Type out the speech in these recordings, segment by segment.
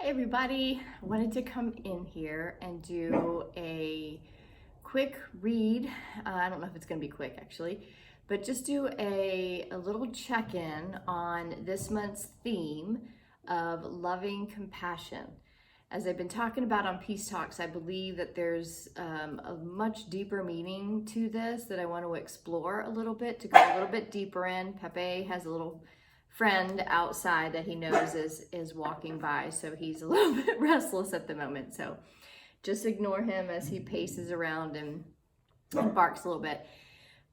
Hey everybody, I wanted to come in here and do a quick read. I don't know if it's going to be quick actually, but just do a little check-in on this month's theme of loving compassion. As I've been talking about on Peace Talks, I believe that there's a much deeper meaning to this that I want to explore a little bit, to go a little bit deeper in. Pepe has a little friend outside that he knows is walking by, so he's a little bit restless at the moment, so just ignore him as he paces around and barks a little bit.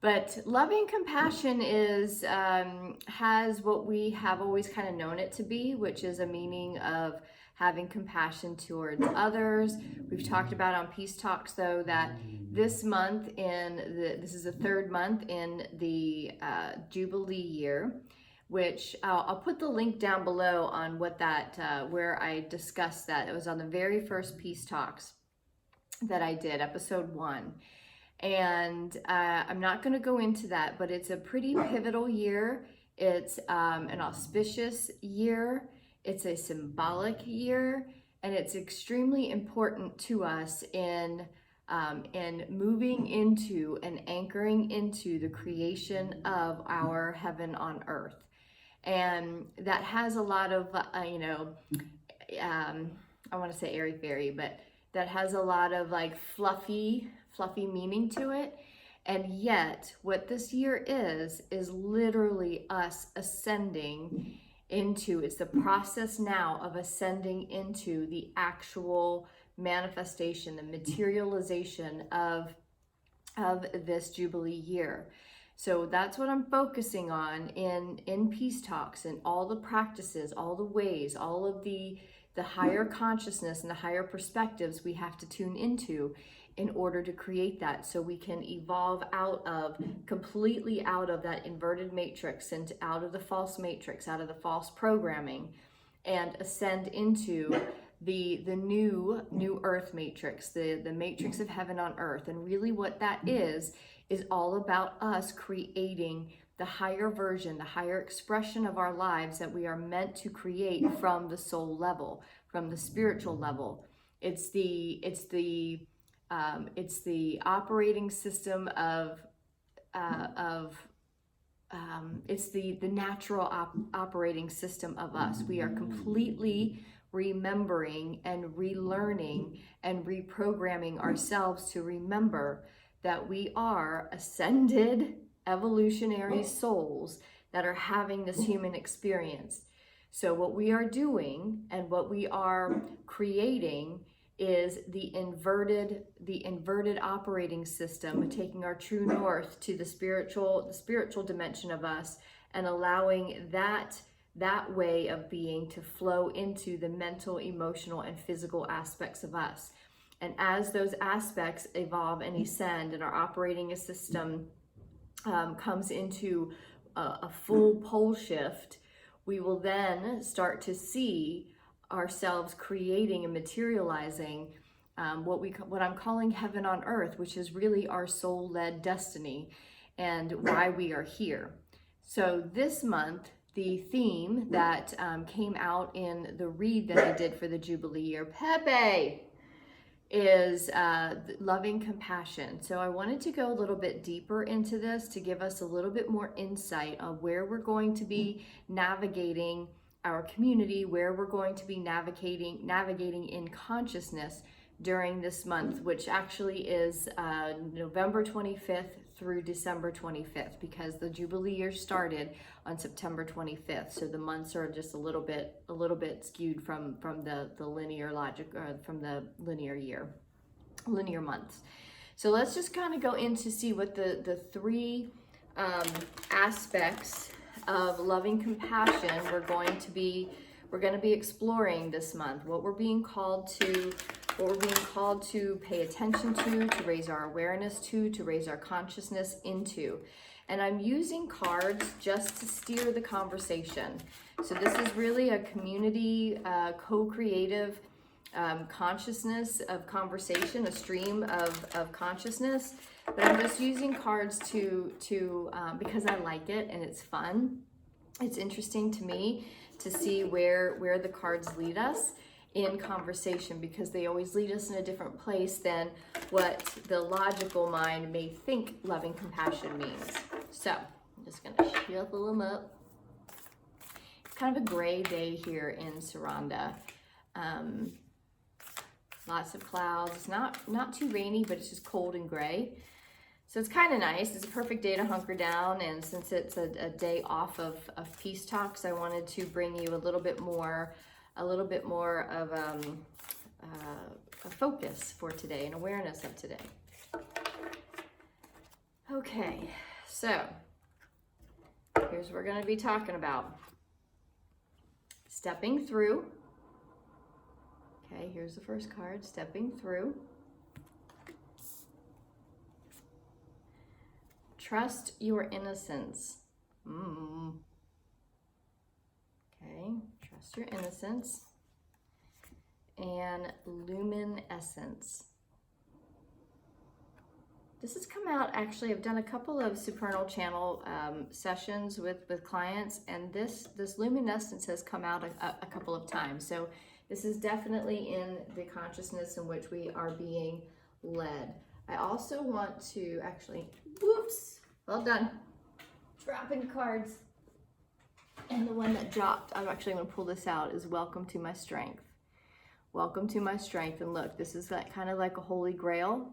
But loving compassion is has what we have always kind of known it to be, which is a meaning of having compassion towards others. We've talked about on Peace Talks though that this month this is the third month in the Jubilee Year, which I'll put the link down below on what that, where I discussed that. It was on the very first Peace Talks that I did, episode 1. And I'm not going to go into that, but it's a pretty pivotal year. It's an auspicious year. It's a symbolic year, and it's extremely important to us in moving into and anchoring into the creation of our heaven on earth. And that has a lot of, I want to say airy fairy, but that has a lot of like fluffy meaning to it. And yet what this year is literally us ascending into, it's the process now of ascending into the actual manifestation, the materialization of this Jubilee year. So that's what I'm focusing on in Peace Talks, and all the practices, all the ways, all of the higher consciousness and the higher perspectives we have to tune into in order to create that, so we can evolve completely out of that inverted matrix and out of the false matrix, out of the false programming, and ascend into the new earth matrix, the matrix of heaven on earth. And really what that is all about us creating the higher version, the higher expression of our lives that we are meant to create from the soul level, from the spiritual level. It's the operating system it's the natural operating system of us. We are completely remembering and relearning and reprogramming ourselves to remember that we are ascended evolutionary souls that are having this human experience. So what we are doing and what we are creating is the inverted operating system, taking our true north to the spiritual dimension of us, and allowing that way of being to flow into the mental, emotional, and physical aspects of us. And as those aspects evolve and ascend, and our operating system comes into a full pole shift, we will then start to see ourselves creating and materializing what I'm calling heaven on earth, which is really our soul-led destiny and why we are here. So this month, the theme that came out in the read that I did for the Jubilee Year, Pepe, is loving compassion. So I wanted to go a little bit deeper into this to give us a little bit more insight on where we're going to be navigating our community, where we're going to be navigating in consciousness during this month, which actually is November 25th through December 25th, because the Jubilee year started on September 25th. So the months are just a little bit skewed from the linear logic, or from the linear months. So let's just kind of go in to see what the three aspects of loving compassion we're going to be exploring this month, what we're being called to pay attention to raise our awareness to raise our consciousness into. And I'm using cards just to steer the conversation. So this is really a community, co-creative consciousness of conversation, a stream of consciousness. But I'm just using cards to because I like it and it's fun. It's interesting to me to see where the cards lead us. in conversation, because they always lead us in a different place than what the logical mind may think loving compassion means. So I'm just going to shuffle them up. It's kind of a gray day here in Saranda. Lots of clouds. It's not too rainy, but it's just cold and gray. So it's kind of nice. It's a perfect day to hunker down. And since it's a day off of peace talks, I wanted to bring you a little bit more of a focus for today, an awareness of today. Okay, so here's what we're going to be talking about. Stepping through. Okay, here's the first card, stepping through. Trust your innocence. Okay, trust your innocence. And luminescence. This has come out, actually, I've done a couple of Supernal channel sessions with clients, and this luminescence has come out a couple of times. So this is definitely in the consciousness in which we are being led. I also want to actually, whoops, well done, dropping cards. And the one that dropped, I'm actually going to pull this out, is Welcome to My Strength. Welcome to my strength. And look, this is that kind of like a holy grail.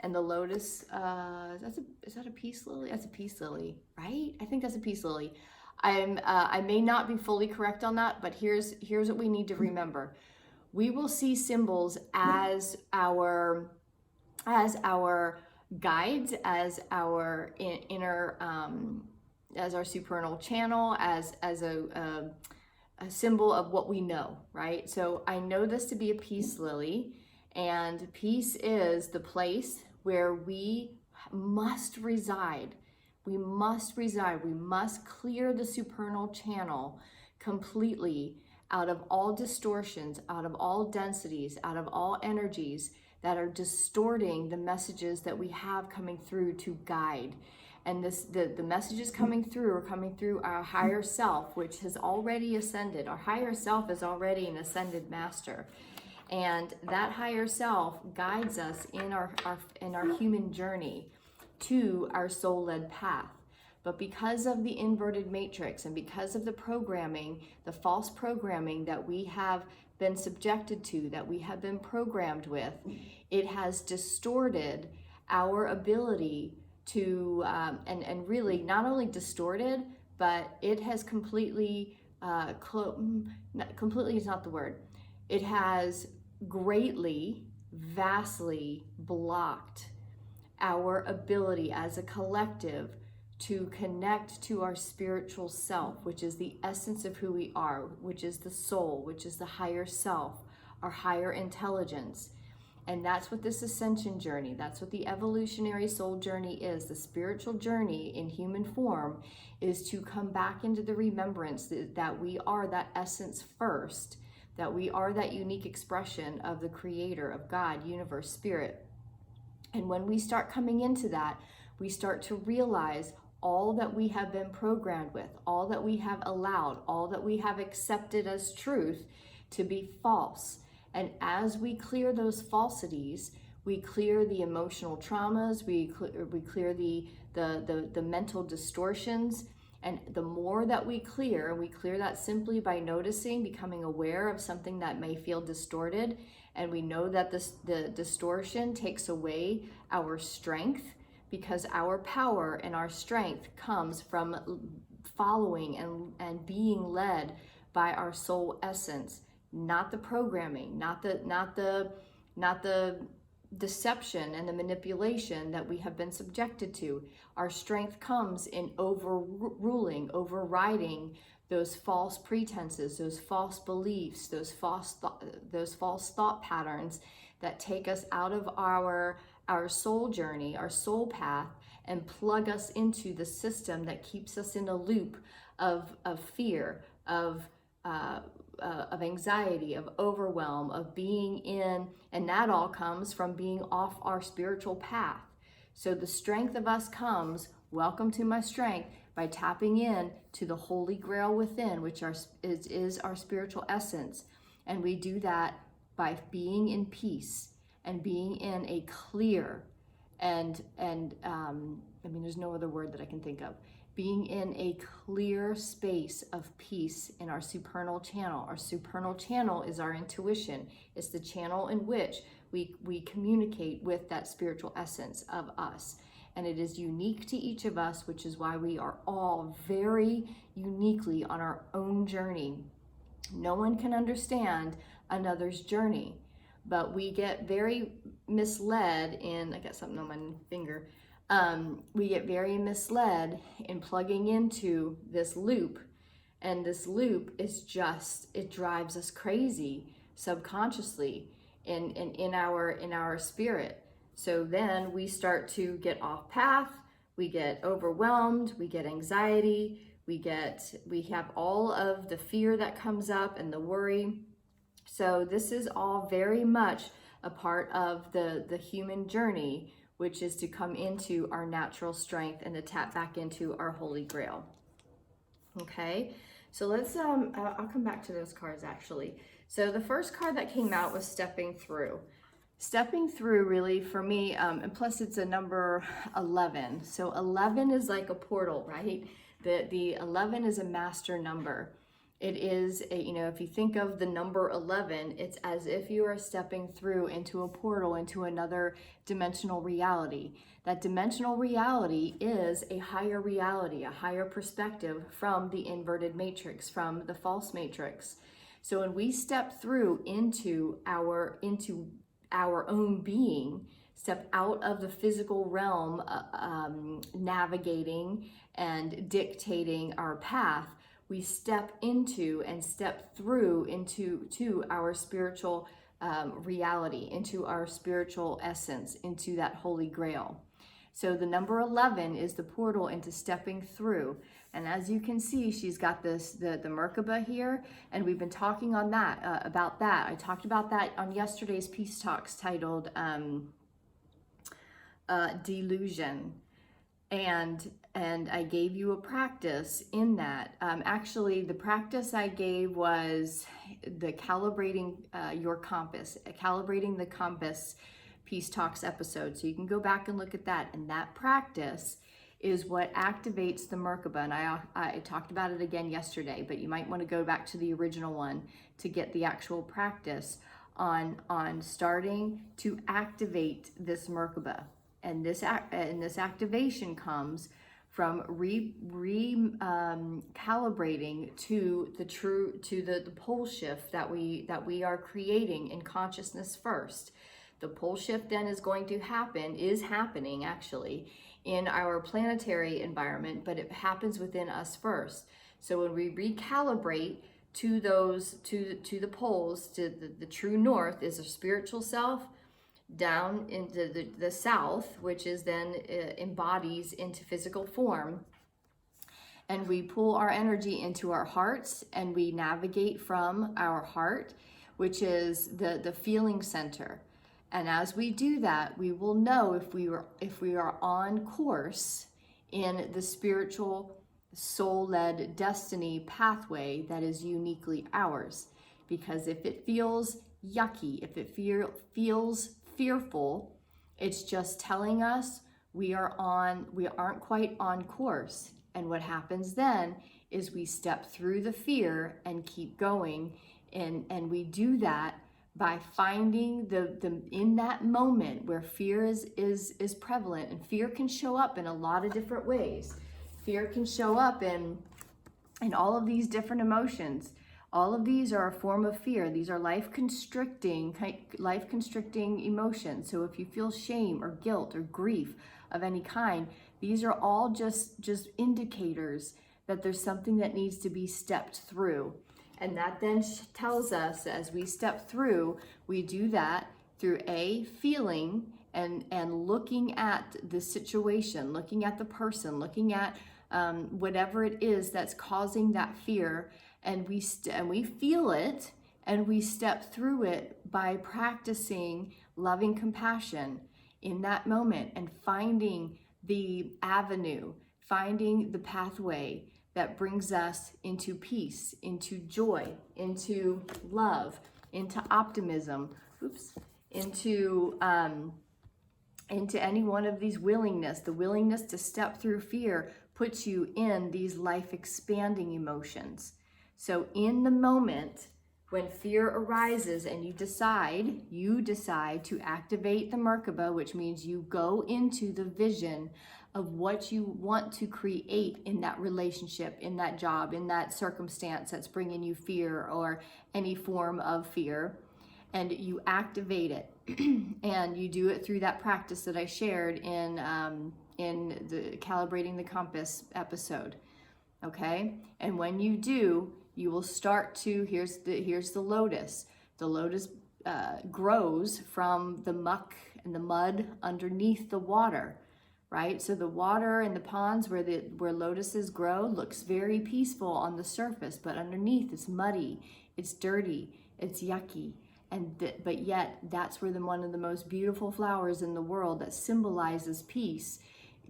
And the lotus, is that a peace lily? That's a peace lily, right? I think that's a peace lily. I may not be fully correct on that, but here's what we need to remember. We will see symbols as our guides, as our inner, as our supernal channel, as a symbol of what we know, right? So I know this to be a peace lily, and peace is the place where we must reside. We must reside. We must clear the supernal channel completely out of all distortions, out of all densities, out of all energies that are distorting the messages that we have coming through to guide. And the messages coming through are coming through our higher self, which has already ascended. Our higher self is already an ascended master. And that higher self guides us in our human journey to our soul-led path. But because of the inverted matrix and because of the programming, the false programming that we have been subjected to, that we have been programmed with, it has distorted our ability to, and really not only distorted, but it has completely, completely is not the word, it has greatly, vastly blocked our ability as a collective to connect to our spiritual self, which is the essence of who we are, which is the soul, which is the higher self, our higher intelligence. And that's what this ascension journey, that's what the evolutionary soul journey is. The spiritual journey in human form is to come back into the remembrance that we are that essence first, that we are that unique expression of the creator, of God, universe, spirit. And when we start coming into that, we start to realize all that we have been programmed with, all that we have allowed, all that we have accepted as truth to be false. And as we clear those falsities, we clear the emotional traumas, we clear the mental distortions. And the more that we clear that simply by noticing, becoming aware of something that may feel distorted, and we know that the distortion takes away our strength, because our power and our strength comes from following and being led by our soul essence, not the programming, not the deception and the manipulation that we have been subjected to. Our strength comes in overriding those false pretenses, those false beliefs, those false thought patterns that take us out of our soul journey, our soul path, and plug us into the system that keeps us in a loop of fear, of anxiety, of overwhelm, of being in, and that all comes from being off our spiritual path. So the strength of us comes, welcome to my strength, by tapping in to the holy grail within, which is our spiritual essence. And we do that by being in peace and being in a clear and I mean, there's no other word that I can think of. Being in a clear space of peace in our supernal channel. Our supernal channel is our intuition. It's the channel in which we communicate with that spiritual essence of us. And it is unique to each of us, which is why we are all very uniquely on our own journey. No one can understand another's journey, but we get very misled in, I got something on my finger, we get very misled in plugging into this loop, and this loop is just, it drives us crazy subconsciously in our spirit. So then we start to get off path, we get overwhelmed, we get anxiety, we have all of the fear that comes up and the worry. So this is all very much a part of the human journey, which is to come into our natural strength and to tap back into our holy grail. Okay, so let's, I'll come back to those cards actually. So the first card that came out was Stepping Through. Stepping Through really for me, and plus it's a number 11. So 11 is like a portal, right? The 11 is a master number. It is, if you think of the number 11, it's as if you are stepping through into a portal, into another dimensional reality. That dimensional reality is a higher reality, a higher perspective from the inverted matrix, from the false matrix. So when we step through into our own being, step out of the physical realm, navigating and dictating our path, we step into and step through into our spiritual reality, into our spiritual essence, into that holy grail. So the number 11 is the portal into stepping through. And as you can see, she's got the Merkaba here, and we've been talking on that, about that. I talked about that on yesterday's Peace Talks titled Delusion. And I gave you a practice in that. Actually, the practice I gave was the calibrating your compass, calibrating the compass Peace Talks episode. So you can go back and look at that. And that practice is what activates the Merkaba. And I talked about it again yesterday, but you might want to go back to the original one to get the actual practice on starting to activate this Merkaba. And this activation comes from calibrating to the pole shift that we are creating in consciousness first. The pole shift then is happening actually in our planetary environment, but it happens within us first. So when we recalibrate to the poles, to the true north is a spiritual self, down into the south, which is then embodies into physical form, and we pull our energy into our hearts, and we navigate from our heart, which is the feeling center. And as we do that, we will know if we are on course in the spiritual soul-led destiny pathway that is uniquely ours. Because if it feels yucky, if it feels fearful, it's just telling us we aren't quite on course. And what happens then is we step through the fear and keep going, and we do that by finding the in that moment where fear is prevalent. And fear can show up in a lot of different ways. Fear can show up in all of these different emotions. All of these are a form of fear. These are life-constricting emotions. So if you feel shame or guilt or grief of any kind, these are all just indicators that there's something that needs to be stepped through. And that then tells us, as we step through, we do that through feeling and looking at the situation, looking at the person, looking at whatever it is that's causing that fear. And we feel it, and we step through it by practicing loving compassion in that moment and finding the avenue, finding the pathway that brings us into peace, into joy, into love, into optimism, into any one of these willingness. The willingness to step through fear puts you in these life expanding emotions. So in the moment when fear arises and you decide to activate the Merkaba, which means you go into the vision of what you want to create in that relationship, in that job, in that circumstance that's bringing you fear or any form of fear, and you activate it. And you do it through that practice that I shared in the Calibrating the Compass episode, okay? And when you do, you will start to, here's the lotus. The lotus grows from the muck and the mud underneath the water, right? So the water in the ponds where lotuses grow looks very peaceful on the surface, but underneath it's muddy, it's dirty, it's yucky. But yet that's where one of the most beautiful flowers in the world that symbolizes peace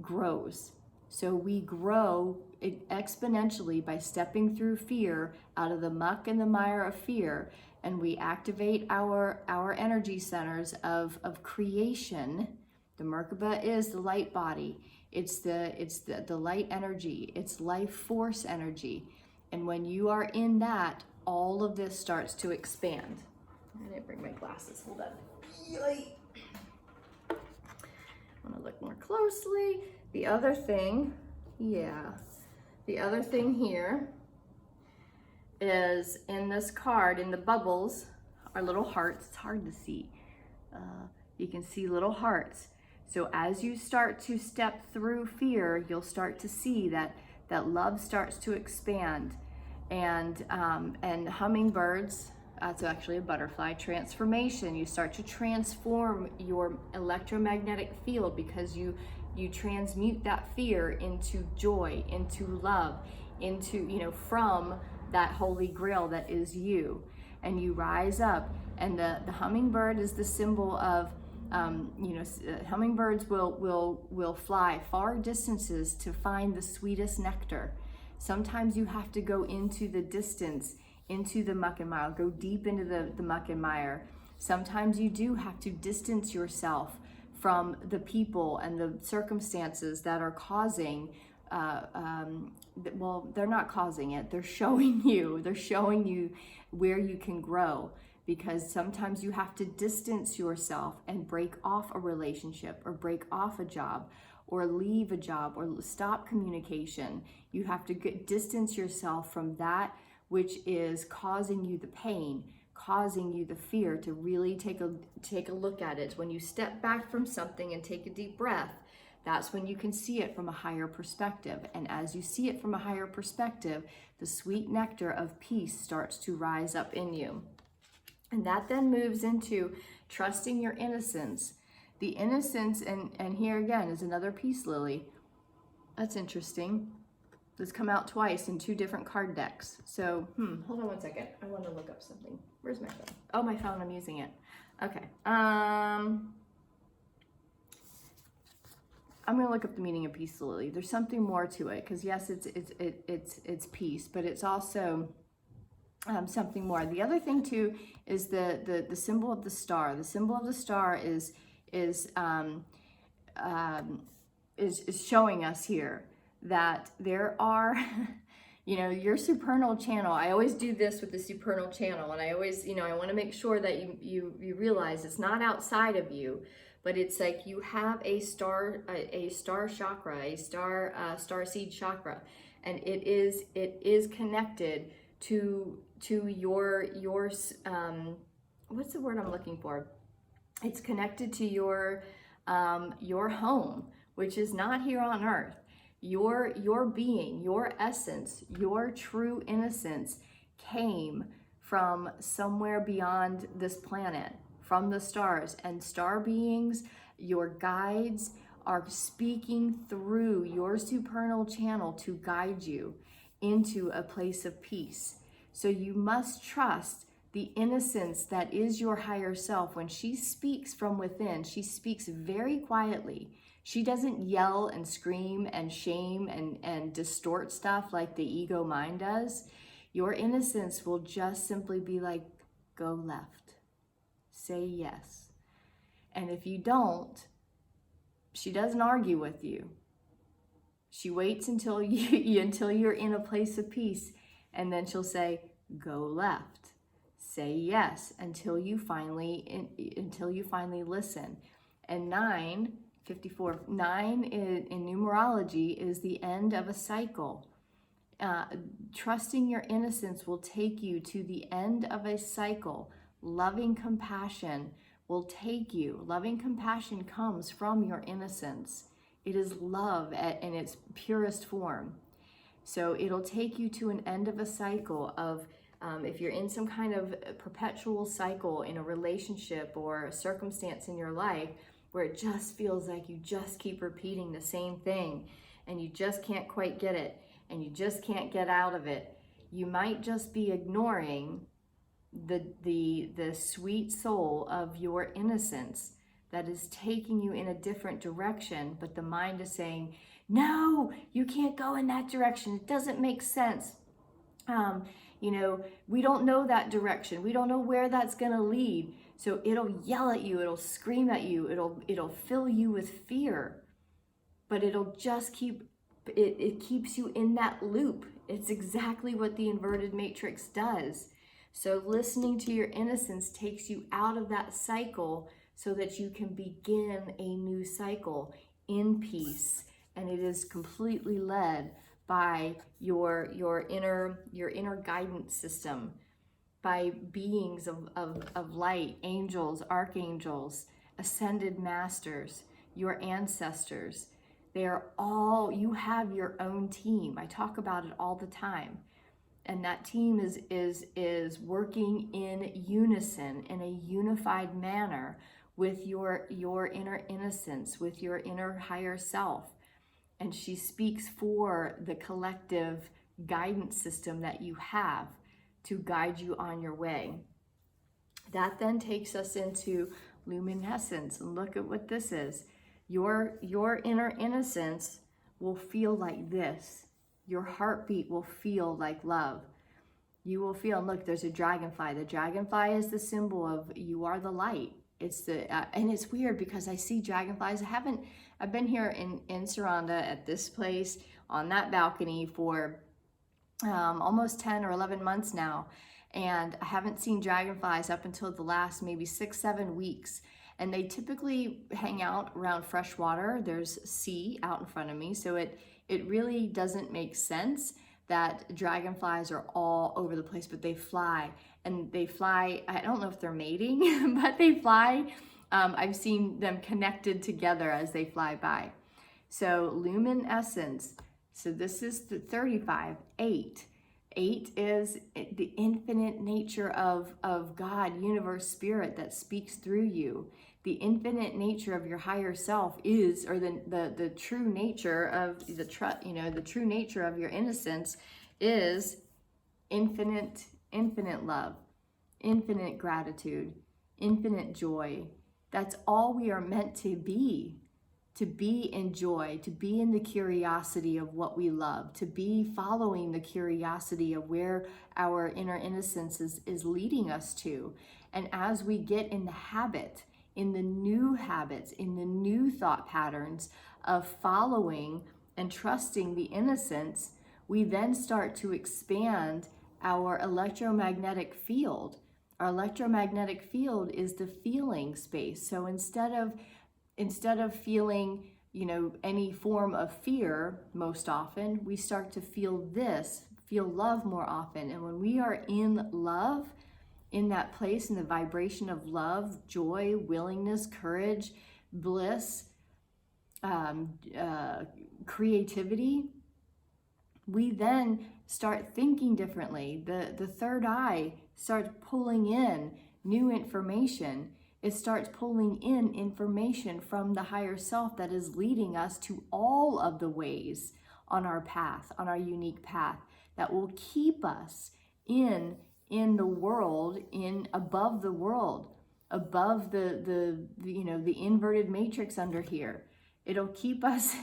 grows. So we grow exponentially by stepping through fear, out of the muck and the mire of fear, and we activate our energy centers of creation. The Merkaba is the light body. It's the light energy. It's life force energy. And when you are in that, all of this starts to expand. I didn't bring my glasses. Hold on. I want to look more closely. The other thing here is in this card, in the bubbles, are little hearts. It's hard to see. You can see little hearts. So as you start to step through fear, you'll start to see that love starts to expand. And hummingbirds, that's actually a butterfly, transformation. You start to transform your electromagnetic field because you transmute that fear into joy, into love, into, from that holy grail that is you. And you rise up, and the hummingbird is the symbol of, hummingbirds will fly far distances to find the sweetest nectar. Sometimes you have to go into the distance, into the muck and mire, go deep into the muck and mire. Sometimes you do have to distance yourself from the people and the circumstances that are causing, well, they're not causing it, they're showing you where you can grow. Because sometimes you have to distance yourself and break off a relationship or break off a job or leave a job or stop communication. You have to distance yourself from that which is causing you the pain, causing you the fear, to really take a look at it. When you step back from something and take a deep breath, that's when you can see it from a higher perspective. And as you see it from a higher perspective, the sweet nectar of peace starts to rise up in you. And that then moves into trusting your innocence. The innocence, and here again is another peace lily. That's interesting. This come out twice in two different card decks. So, hold on one second. I want to look up something. Where's my phone? Oh, my phone, I'm using it. Okay. I'm going to look up the meaning of peace lily. There's something more to it, because yes, it's peace, but it's also something more. The other thing too is the symbol of the star. The symbol of the star is showing us here that there are, your supernal channel. I always do this with the supernal channel, and I always, I want to make sure that you realize it's not outside of you, but it's like you have a star chakra, a star seed chakra, and it is connected to your what's the word I'm looking for? It's connected to your home, which is not here on earth. Your being, your essence, your true innocence came from somewhere beyond this planet, from the stars. And star beings, your guides, are speaking through your supernal channel to guide you into a place of peace. So you must trust the innocence that is your higher self. When she speaks from within, she speaks very quietly. She doesn't yell and scream and shame and distort stuff like the ego mind does. Your innocence will just simply be like, go left. Say yes. And if you don't, she doesn't argue with you. She waits until until you're in a place of peace, and then she'll say, go left. Say yes until you finally listen. And 9 in numerology is the end of a cycle. Trusting your innocence will take you to the end of a cycle. Loving compassion will take you. Loving compassion comes from your innocence. It is love in its purest form. So it'll take you to an end of a cycle of, if you're in some kind of perpetual cycle in a relationship or a circumstance in your life where it just feels like you just keep repeating the same thing and you just can't quite get it and you just can't get out of it, you might just be ignoring the sweet soul of your innocence that is taking you in a different direction, but the mind is saying, no, you can't go in that direction. It doesn't make sense. We don't know that direction. We don't know where that's going to lead. So it'll yell at you. It'll scream at you. It'll fill you with fear, but it'll just it keeps you in that loop. It's exactly what the inverted matrix does. So listening to your innocence takes you out of that cycle so that you can begin a new cycle in peace. And it is completely led by your inner guidance system, by beings of light, angels, archangels, ascended masters, your ancestors. They are all, you have your own team. I talk about it all the time. And that team is working in unison, in a unified manner with your inner innocence, with your inner higher self. And she speaks for the collective guidance system that you have to guide you on your way. That then takes us into luminescence. And look at what this is. Your inner innocence will feel like this. Your heartbeat will feel like love. You will feel, and look, there's a dragonfly. The dragonfly is the symbol of you are the light. It's and it's weird because I see dragonflies. I've been here in Saranda at this place on that balcony for almost 10 or 11 months now. And I haven't seen dragonflies up until the last maybe 6-7 weeks. And they typically hang out around fresh water. There's sea out in front of me. So it really doesn't make sense that dragonflies are all over the place, but they fly. And they fly, I don't know if they're mating, but they fly. I've seen them connected together as they fly by. So luminescence. So this is the 35, 8. 8 is the infinite nature of God, universe, spirit that speaks through you. The infinite nature of your higher self is, or the true nature of the true nature of your innocence is infinite love, infinite gratitude, infinite joy. That's all we are meant to be in joy, to be in the curiosity of what we love, to be following the curiosity of where our inner innocence is leading us to. And as we get in the habit, in the new habits, in the new thought patterns of following and trusting the innocence, we then start to expand our electromagnetic field. Our electromagnetic field is the feeling space. So instead of feeling, any form of fear most often, we start to feel love more often. And when we are in love, in that place, in the vibration of love, joy, willingness, courage, bliss, creativity, we then start thinking differently. The third eye starts pulling in new information. It starts pulling in information from the higher self that is leading us to all of the ways on our path, on our unique path, that will keep us in the world, above the world, above the inverted matrix under here. It'll keep us,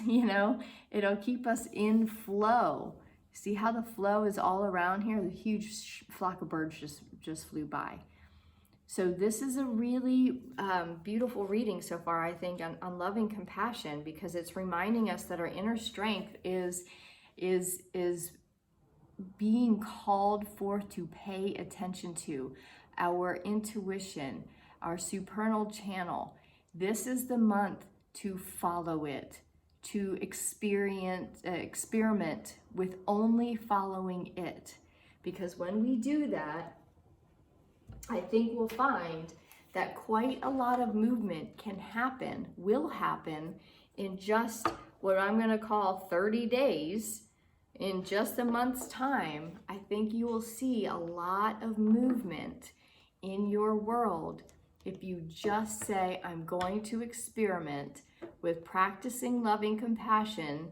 it'll keep us in flow. See how the flow is all around here? The huge flock of birds just flew by. So this is a really beautiful reading so far, I think, on loving compassion, because it's reminding us that our inner strength is being called forth to pay attention to. Our intuition, our supernal channel. This is the month to follow it, to experiment with only following it. Because when we do that, I think we'll find that quite a lot of movement can happen, will happen in just what I'm going to call 30 days. In just a month's time, I think you will see a lot of movement in your world if you just say, I'm going to experiment with practicing loving compassion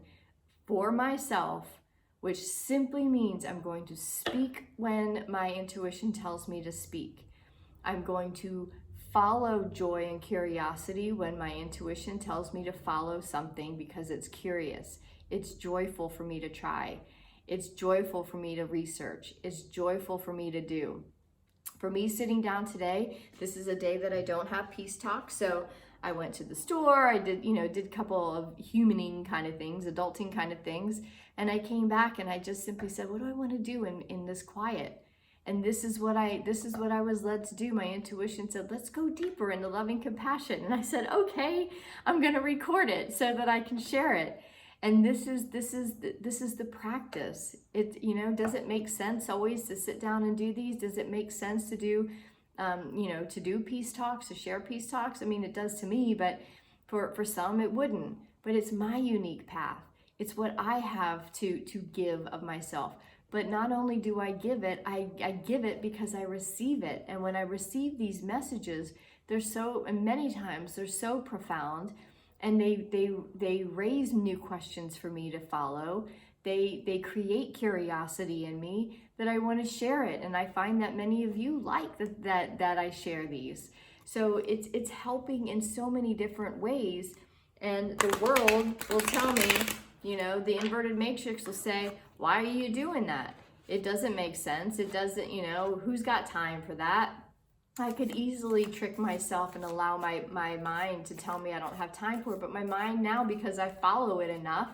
for myself, which simply means I'm going to speak when my intuition tells me to speak. I'm going to follow joy and curiosity when my intuition tells me to follow something because it's curious. It's joyful for me to try. It's joyful for me to research. It's joyful for me to do. For me, sitting down today, this is a day that I don't have peace talk, so I went to the store, I did a couple of humaning kind of things, adulting kind of things, and I came back and I just simply said, what do I want to do in this quiet? And this is what I was led to do. My intuition said, let's go deeper into loving compassion. And I said, okay, I'm going to record it so that I can share it. And this is the practice. Does it make sense always to sit down and do these? Does it make sense to do, to do peace talks, to share peace talks? I mean, it does to me, but for some it wouldn't. But it's my unique path. It's what I have to give of myself. But not only do I give it, I give it because I receive it. And when I receive these messages, many times they're so profound. And they raise new questions for me to follow. They create curiosity in me that I want to share it. And I find that many of you like that I share these. So it's helping in so many different ways. And the world will tell me, the inverted matrix will say, why are you doing that? It doesn't make sense. It doesn't, who's got time for that? I could easily trick myself and allow my mind to tell me I don't have time for it. But my mind now, because I follow it enough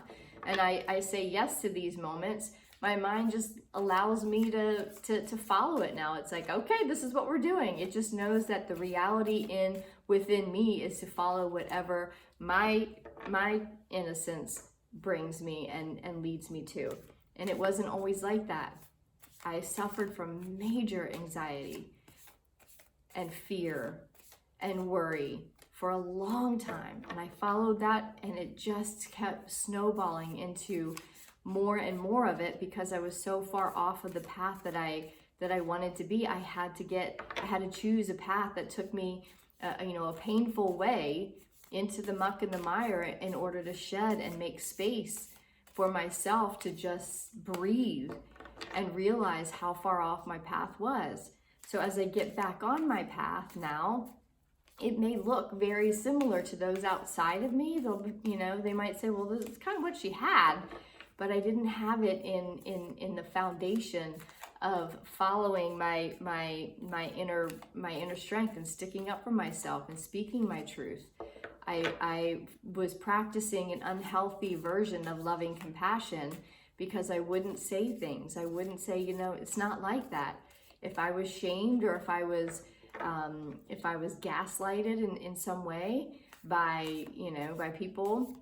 and I say yes to these moments, my mind just allows me to follow it now. It's like, okay, this is what we're doing. It just knows that the reality within me is to follow whatever my innocence brings me and leads me to. And it wasn't always like that. I suffered from major anxiety and fear and worry for a long time. And I followed that, and it just kept snowballing into more and more of it because I was so far off of the path that I wanted to be. I had to choose a path that took me a painful way into the muck and the mire in order to shed and make space for myself to just breathe and realize how far off my path was. So as I get back on my path now, it may look very similar to those outside of me. They might say, well, this is kind of what she had, but I didn't have it in the foundation of following my inner strength and sticking up for myself and speaking my truth. I was practicing an unhealthy version of loving compassion because I wouldn't say things. I wouldn't say, it's not like that. If I was shamed or if I was gaslighted in some way by people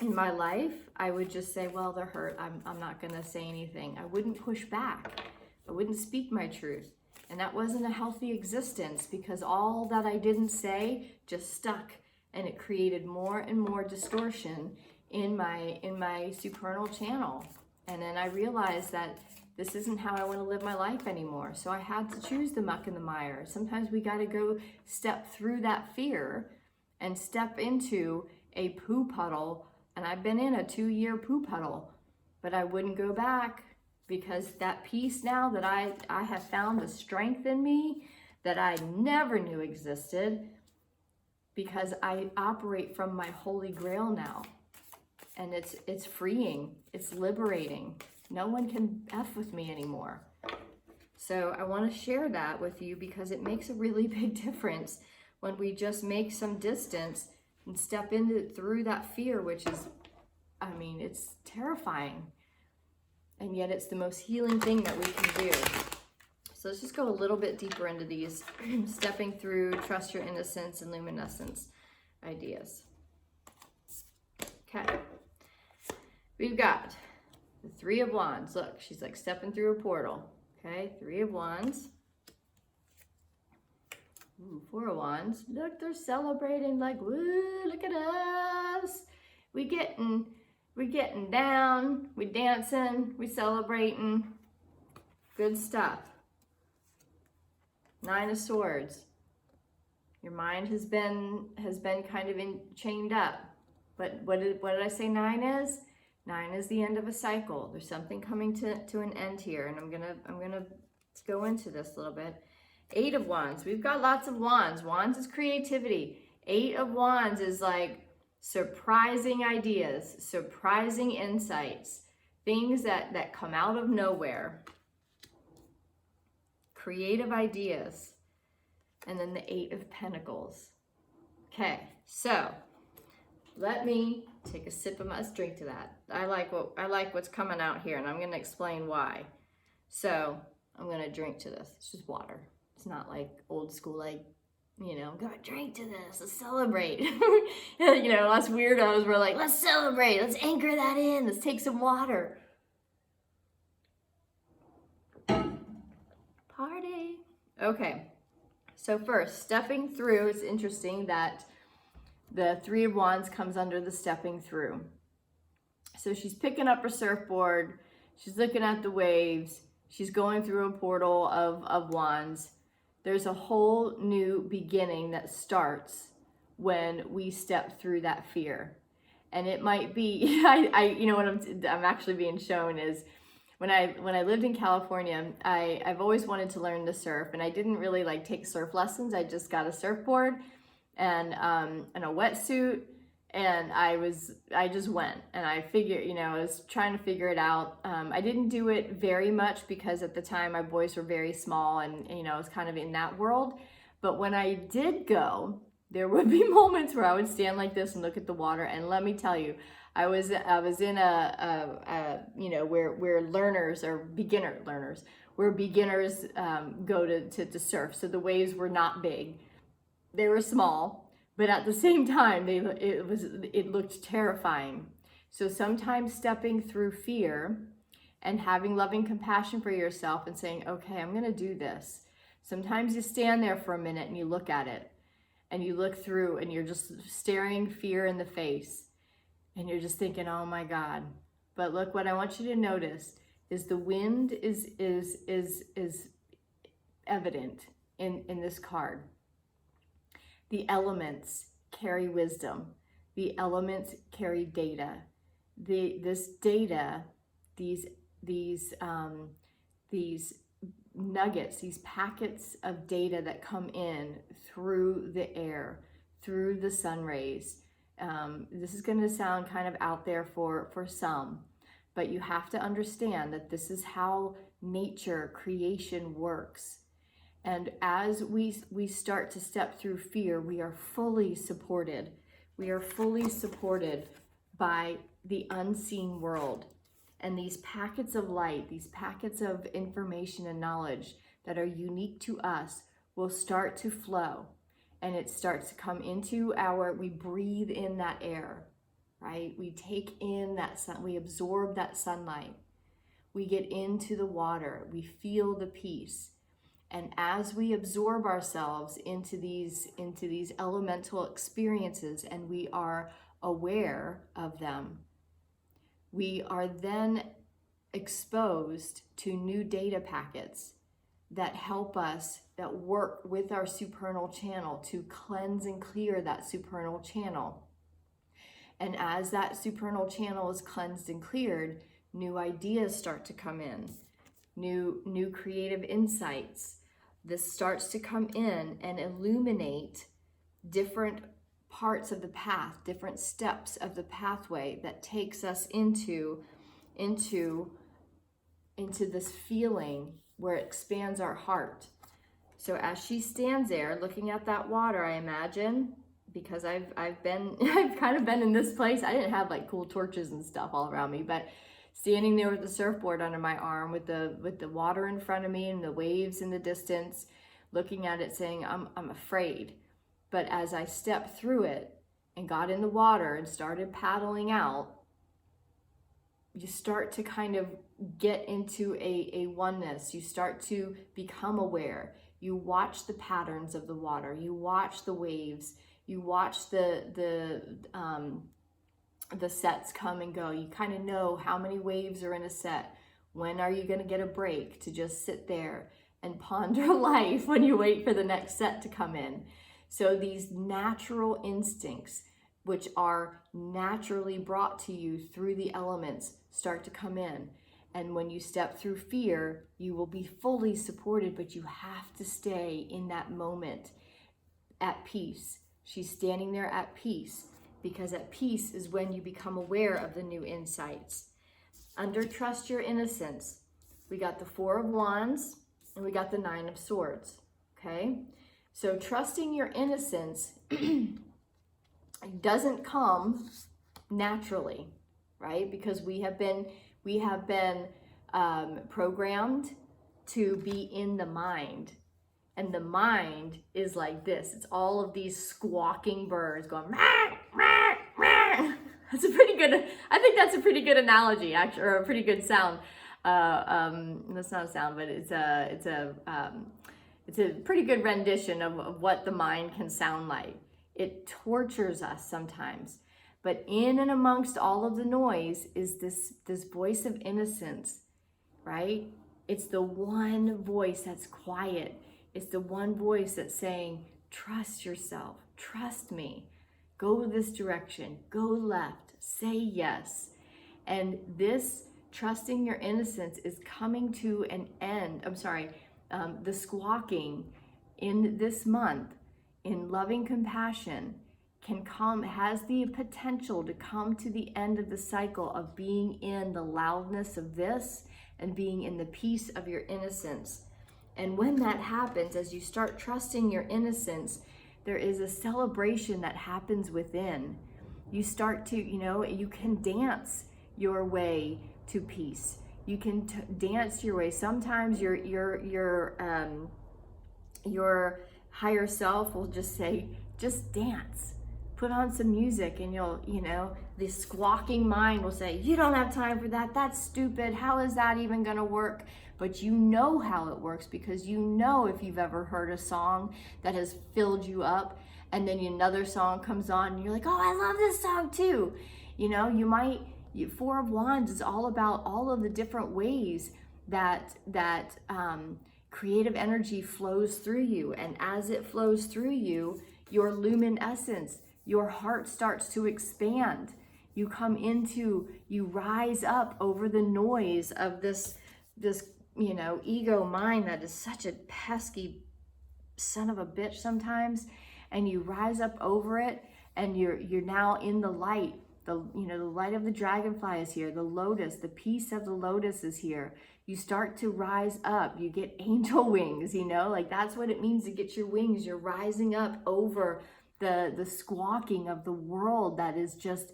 in my life, I would just say, well, they're hurt. I'm not going to say anything. I wouldn't push back. I wouldn't speak my truth. And that wasn't a healthy existence because all that I didn't say just stuck, and it created more and more distortion in my supernal channel. And then I realized that this isn't how I want to live my life anymore. So I had to choose the muck and the mire. Sometimes we got to go step through that fear and step into a poo puddle. And I've been in a 2-year poo puddle, but I wouldn't go back because that peace now that I have found a strength in me that I never knew existed, because I operate from my holy grail now. And it's freeing, it's liberating. No one can F with me anymore. So I want to share that with you because it makes a really big difference when we just make some distance and step through that fear, which is, I mean, it's terrifying. And yet it's the most healing thing that we can do. So let's just go a little bit deeper into these stepping through, trust your innocence and luminescence ideas. Okay. We've got the Three of Wands. Look, she's like stepping through a portal. Okay, Three of Wands. Ooh, Four of Wands. Look, they're celebrating like, woo, look at us. We getting down, we dancing, we celebrating. Good stuff. Nine of Swords. Your mind has been kind of chained up. But what did I say nine is? Nine is the end of a cycle. There's something coming to an end here, and I'm gonna go into this a little bit. Eight of Wands. We've got lots of wands. Wands is creativity. Eight of Wands is like surprising ideas, surprising insights, things that come out of nowhere. Creative ideas. And then the Eight of Pentacles. Okay, so let me take a sip of my, let's drink to that. I like what's coming out here, and I'm gonna explain why. So I'm gonna drink to this. It's just water. It's not like old school, like, you know, gotta drink to this, let's celebrate. You know, us weirdos were like, let's celebrate, let's anchor that in, let's take some water. Party. Okay, so first, stepping through, it's interesting that the Three of Wands comes under the stepping through. So she's picking up her surfboard, she's looking at the waves, she's going through a portal of wands. There's a whole new beginning that starts when we step through that fear. And it might be, you know what I'm actually being shown is, when I lived in California, I've always wanted to learn to surf, and I didn't really like take surf lessons. I just got a surfboard and a wetsuit, and I just went, and I figured, you know, I was trying to figure it out. I didn't do it very much because at the time my boys were very small, and you know, I was kind of in that world. But when I did go, there would be moments where I would stand like this and look at the water, and let me tell you, I was in a you know, where learners or beginner learners, where beginners go to surf. So the waves were not big, they were small, but at the same time it looked terrifying. So sometimes stepping through fear and having loving compassion for yourself and saying, okay, I'm gonna do this. Sometimes you stand there for a minute and you look at it and you look through and you're just staring fear in the face. And you're just thinking, oh my God. But look, what I want you to notice is the wind is evident in this card. The elements carry wisdom. The elements carry data. This data, these nuggets, these packets of data that come in through the air, through the sun rays. This is going to sound kind of out there for some, but you have to understand that this is how nature, creation works. And as we start to step through fear, we are fully supported. We are fully supported by the unseen world. And these packets of light, these packets of information and knowledge that are unique to us will start to flow. And it starts to come into we breathe in that air, right? We take in that sun, we absorb that sunlight. We get into the water, we feel the peace. And as we absorb ourselves into these elemental experiences and we are aware of them, we are then exposed to new data packets that help us, that work with our supernal channel to cleanse and clear that supernal channel. And as that supernal channel is cleansed and cleared, new ideas start to come in, new creative insights. This starts to come in and illuminate different parts of the path, different steps of the pathway that takes us into this feeling where it expands our heart. So as she stands there looking at that water, I imagine, because I've kind of been in this place. I didn't have like cool torches and stuff all around me, but standing there with the surfboard under my arm, with the water in front of me and the waves in the distance, looking at it, saying, I'm afraid. But as I stepped through it and got in the water and started paddling out, you start to kind of get into a oneness. You start to become aware. You watch the patterns of the water. You watch the waves. You watch the sets come and go. You kind of know how many waves are in a set. When are you going to get a break to just sit there and ponder life when you wait for the next set to come in? So these natural instincts, which are naturally brought to you through the elements, start to come in. And when you step through fear, you will be fully supported, but you have to stay in that moment at peace. She's standing there at peace, because at peace is when you become aware of the new insights. Under trust your innocence, we got the Four of Wands and we got the Nine of Swords, okay? So trusting your innocence doesn't come naturally, right? Because we have been programmed to be in the mind. And the mind is like this. It's all of these squawking birds going, meh, meh, meh. That's a pretty good, I think that's a pretty good analogy, actually, or a pretty good sound. That's not a sound, but it's a pretty good rendition of what the mind can sound like. It tortures us sometimes. But in and amongst all of the noise is this voice of innocence, right? It's the one voice that's quiet. It's the one voice that's saying, trust yourself, trust me, go this direction, go left, say yes. And this trusting your innocence is coming to an end. The squawking in this month, in loving compassion, has the potential to come to the end of the cycle of being in the loudness of this and being in the peace of your innocence. And when that happens, as you start trusting your innocence, there is a celebration that happens within. You start to, you can dance your way to peace. You can dance your way. Sometimes your higher self will just say, just dance. Put on some music, and the squawking mind will say, you don't have time for that. That's stupid. How is that even going to work? But you know how it works, because you know, if you've ever heard a song that has filled you up, and then another song comes on and you're like, oh, I love this song too. Four of Wands is all about all of the different ways that creative energy flows through you. And as it flows through you, your luminescence, your heart starts to expand. You rise up over the noise of this ego mind that is such a pesky son of a bitch sometimes, and you rise up over it, and you're now in the light. The light of the dragonfly is here. The lotus, the peace of the lotus is here. You start to rise up. You get angel wings, that's what it means to get your wings. You're rising up over the squawking of the world that is just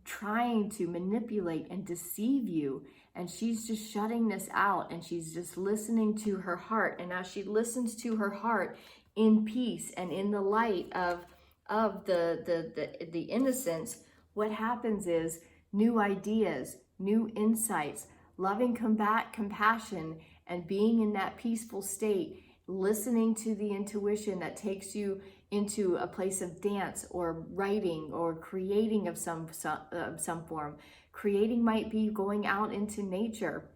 trying to manipulate and deceive you. And she's just shutting this out, and she's just listening to her heart. And as she listens to her heart in peace and in the light of the innocence, what happens is new ideas, new insights, loving compassion, and being in that peaceful state, listening to the intuition that takes you into a place of dance or writing or creating of some form. Creating might be going out into nature,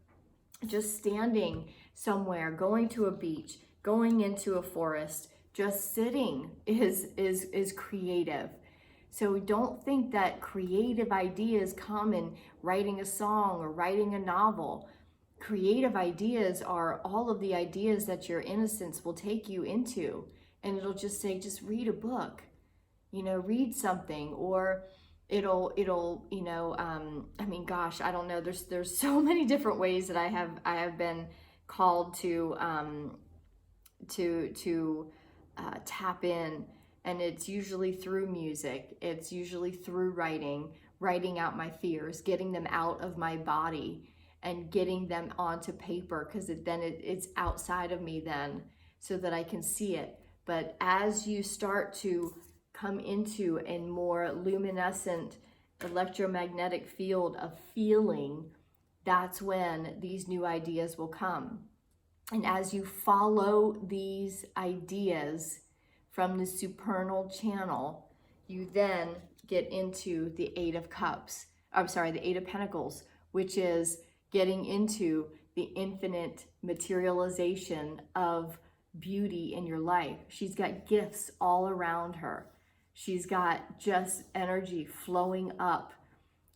just standing somewhere, going to a beach, going into a forest, just sitting is creative. So don't think that creative ideas come in writing a song or writing a novel. Creative ideas are all of the ideas that your innocence will take you into. And it'll just say, just read a book, read something, or it'll gosh, I don't know. There's so many different ways that I have been called to tap in, and it's usually through music. It's usually through writing out my fears, getting them out of my body and getting them onto paper, because it's outside of me then, so that I can see it. But as you start to come into a more luminescent electromagnetic field of feeling, that's when these new ideas will come. And as you follow these ideas from the supernal channel, you then get into the Eight of Cups. I'm sorry, the Eight of Pentacles, which is getting into the infinite materialization of beauty in your life. She's got gifts all around her. She's got just energy flowing up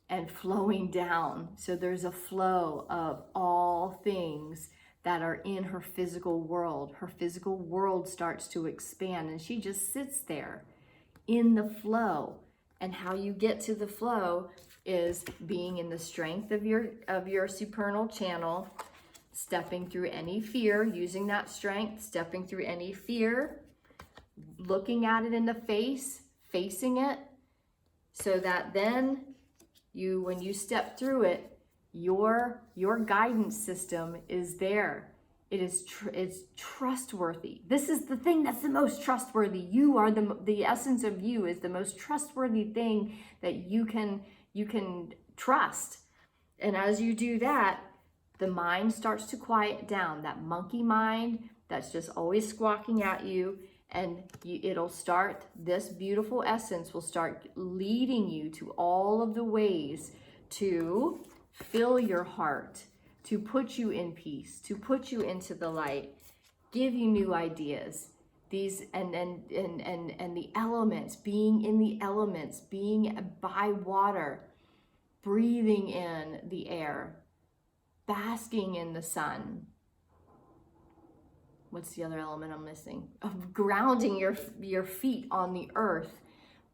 and flowing down. So there's a flow of all things that are in her physical world. Her physical world starts to expand, and she just sits there in the flow. And how you get to the flow is being in the strength of your supernal channel, stepping through any fear, using that strength, stepping through any fear, looking at it in the face, facing it, so that then when you step through it, your guidance system is there. It's trustworthy. This is the thing that's the most trustworthy. You are the essence of you is the most trustworthy thing that you can trust. And as you do that, the mind starts to quiet down. That monkey mind that's just always squawking at you, and it'll start, this beautiful essence will start leading you to all of the ways to fill your heart, to put you in peace, to put you into the light, give you new ideas. These and the elements, being in the elements, being by water, breathing in the air, basking in the sun. What's the other element I'm missing? Of grounding your feet on the earth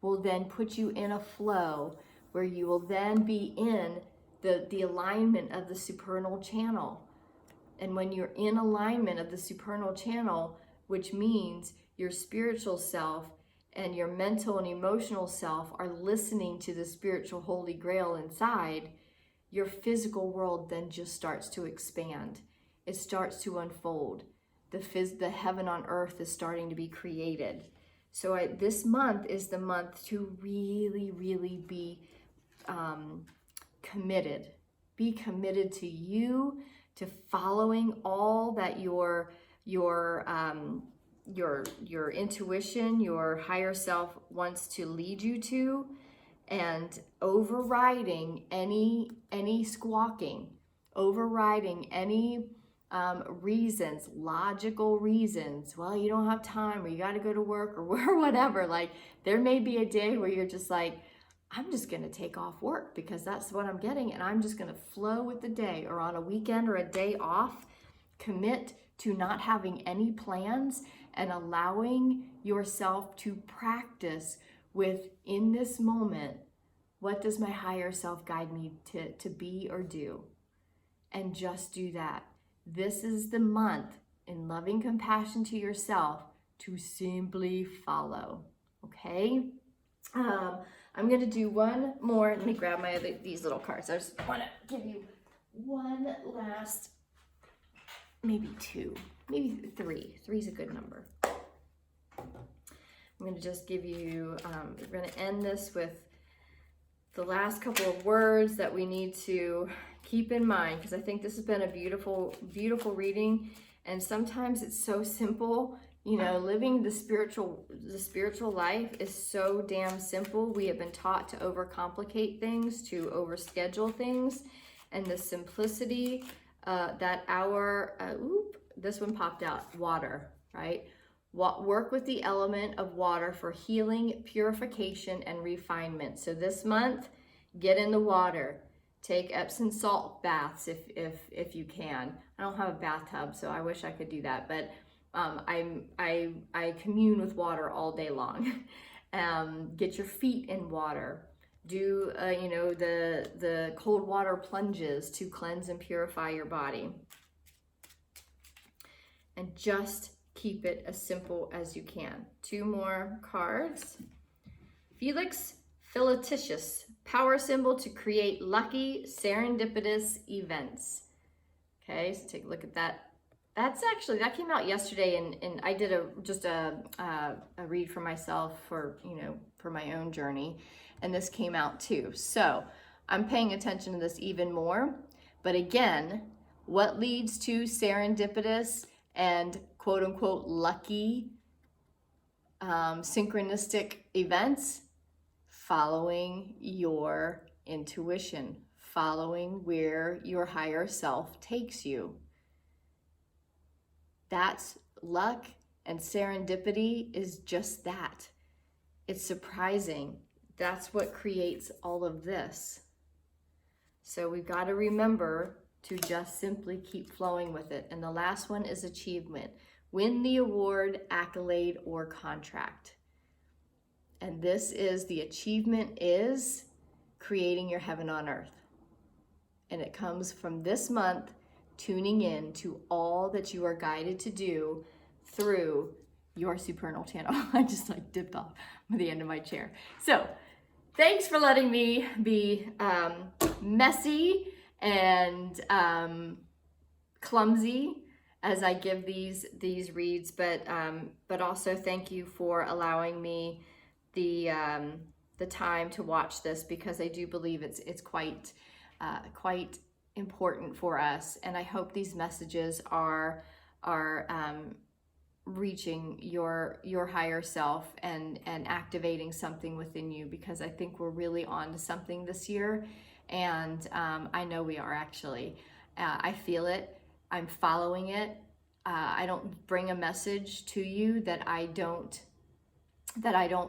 will then put you in a flow where you will then be in the alignment of the supernal channel. And when you're in alignment of the supernal channel, which means your spiritual self and your mental and emotional self are listening to the spiritual Holy Grail inside, your physical world then just starts to expand. It starts to unfold. The heaven on earth is starting to be created. So this month is the month to really, really be committed. Be committed to you, to following all that your intuition, your higher self wants to lead you to, and overriding any squawking, overriding any reasons, logical reasons. Well, you don't have time, or you got to go to work, or whatever. Like, there may be a day where you're just like, I'm just going to take off work because that's what I'm getting, and I'm just going to flow with the day. Or on a weekend or a day off, commit to not having any plans and allowing yourself to practice with, in this moment, what does my higher self guide me to be or do? And just do that. This is the month, in loving compassion to yourself, to simply follow. Okay? I'm going to do one more. Let me grab these little cards. I just want to give you one last, maybe two, maybe three. Three is a good number. I'm going to just give you, we're going to end this with the last couple of words that we need to keep in mind, because I think this has been a beautiful, beautiful reading. And sometimes it's so simple. You know, living the spiritual life is so damn simple. We have been taught to overcomplicate things, to overschedule things, and the simplicity that this one popped out, water, right? Work with the element of water for healing, purification, and refinement. So this month, get in the water. Take Epsom salt baths if you can. I don't have a bathtub, so I wish I could do that, but I commune with water all day long. Get your feet in water. Do the cold water plunges to cleanse and purify your body. and just keep it as simple as you can. 2 more cards. Felix Philatitius, power symbol to create lucky serendipitous events. Okay, so take a look at that. That came out yesterday, and I did just a read for myself for my own journey, and this came out too. So I'm paying attention to this even more. But again, what leads to serendipitous and quote unquote lucky synchronistic events? Following your intuition, following where your higher self takes you. That's luck, and serendipity is just that. It's surprising. That's what creates all of this. So we've got to remember to just simply keep flowing with it. And the last one is achievement. Win the award, accolade, or contract. And this is, the achievement is creating your heaven on earth. And it comes from this month, tuning in to all that you are guided to do through your supernal channel. I just dipped off with the end of my chair. So thanks for letting me be messy and clumsy as I give these reads, but also thank you for allowing me the time to watch this, because I do believe it's quite important for us, and I hope these messages are reaching your higher self and activating something within you, because I think we're really on to something this year, and I know we are actually. I feel it. I'm following it. I don't bring a message to you that I don't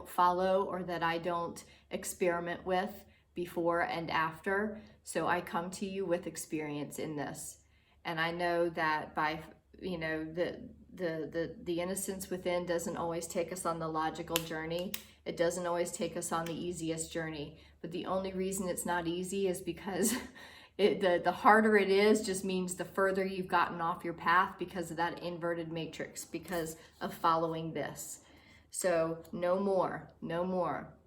follow or that I don't experiment with before and after. So I come to you with experience in this. And I know that by, the innocence within doesn't always take us on the logical journey. It doesn't always take us on the easiest journey. But the only reason it's not easy is because the harder it is just means the further you've gotten off your path because of that inverted matrix, because of following this. So no more.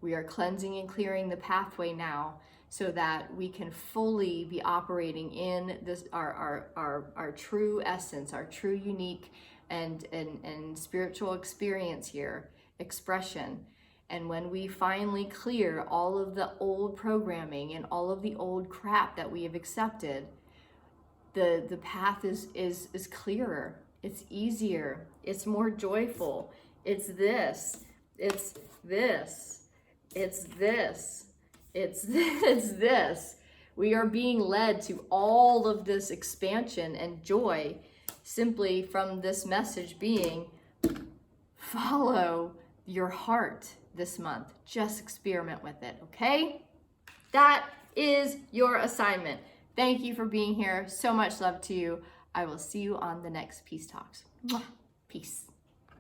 We are cleansing and clearing the pathway now so that we can fully be operating in this our true essence, our true unique and spiritual experience here, expression. And when we finally clear all of the old programming and all of the old crap that we have accepted, the path is clearer, it's easier, it's more joyful. It's this, it's this, it's this, it's this, it's this. We are being led to all of this expansion and joy simply from this message being, follow your heart this month. Just experiment with it, okay? That is your assignment. Thank you for being here. So much love to you. I will see you on the next Peace Talks. Mwah. Peace.